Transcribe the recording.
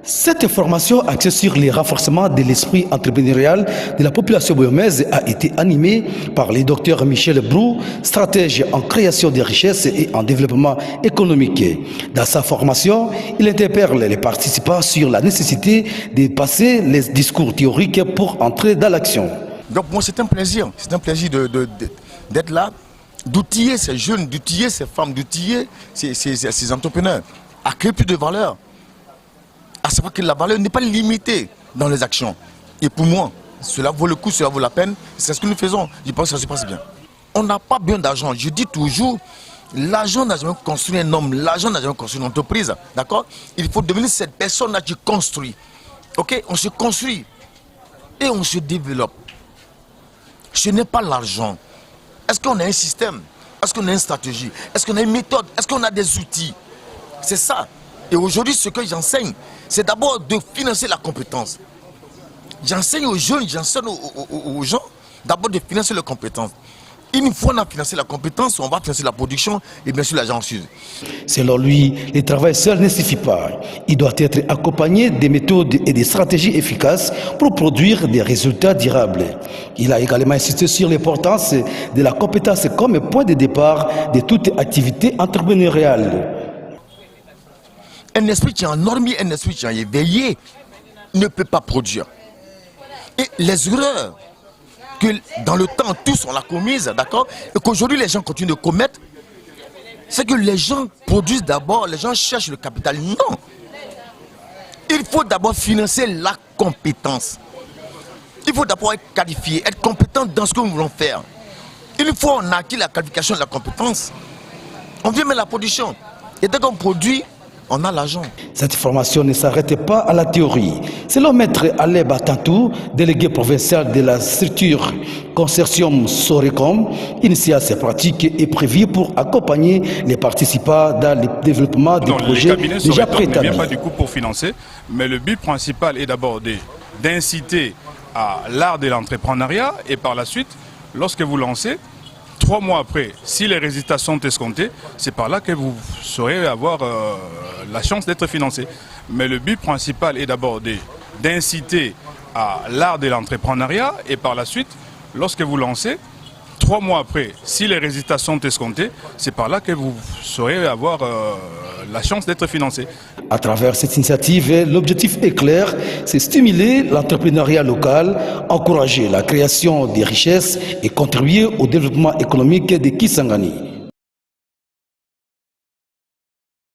Cette formation axée sur le renforcement de l'esprit entrepreneurial de la population boyomèse a été animée par le docteur Michel Brou, stratège en création de richesses et en développement économique. Dans sa formation, il interpelle les participants sur la nécessité de passer les discours théoriques pour entrer dans l'action. Donc moi c'est un plaisir d'être là, d'outiller ces jeunes, d'outiller ces femmes, d'outiller ces entrepreneurs à créer plus de valeur. À savoir que la valeur n'est pas limitée dans les actions. Et pour moi, cela vaut le coup, cela vaut la peine. C'est ce que nous faisons. Je pense que ça se passe bien. On n'a pas besoin d'argent. Je dis toujours, l'argent n'a jamais construit un homme, l'argent n'a jamais construit une entreprise. D'accord? Il faut devenir cette personne-là qui construit. Ok? On se construit et on se développe. Ce n'est pas l'argent. Est-ce qu'on a un système? Est-ce qu'on a une stratégie? Est-ce qu'on a une méthode? Est-ce qu'on a des outils? C'est ça. Et aujourd'hui, ce que j'enseigne, c'est d'abord de financer la compétence. J'enseigne aux jeunes, j'enseigne aux gens d'abord de financer leurs compétences. Une fois qu'on a financé la compétence, on va financer la production et bien sûr l'argent suit. Selon lui, le travail seul ne suffit pas. Il doit être accompagné des méthodes et des stratégies efficaces pour produire des résultats durables. Il a également insisté sur l'importance de la compétence comme point de départ de toute activité entrepreneuriale. Un esprit qui est endormi, un esprit qui est éveillé ne peut pas produire. Et les erreurs que dans le temps tous on l'a commise, d'accord, et qu'aujourd'hui les gens continuent de commettre, c'est que les gens produisent d'abord, les gens cherchent le capital. Non. Il faut d'abord financer la compétence. Il faut d'abord être qualifié, être compétent dans ce que nous voulons faire. Une fois on a acquis la qualification de la compétence, on vient mettre la production. Et dès qu'on produit, on a l'argent. Cette formation ne s'arrête pas à la théorie. Selon Maître Aleb Atantou, délégué provincial de la structure Consortium Sorecom, initier ces pratiques est prévu pour accompagner les participants dans le développement des projets déjà préétablis. Ne vient pas du coup pour financer, mais le but principal est d'abord d'inciter à l'art de l'entrepreneuriat et par la suite, lorsque vous lancez, 3 mois après, si les résultats sont escomptés, c'est par là que vous saurez avoir la chance d'être financé. Mais le but principal est d'abord d'inciter à l'art de l'entrepreneuriat et par la suite, lorsque vous lancez, 3 mois après, si les résultats sont escomptés, c'est par là que vous saurez avoir la chance d'être financé. À travers cette initiative, l'objectif est clair, c'est stimuler l'entrepreneuriat local, encourager la création des richesses et contribuer au développement économique de Kisangani.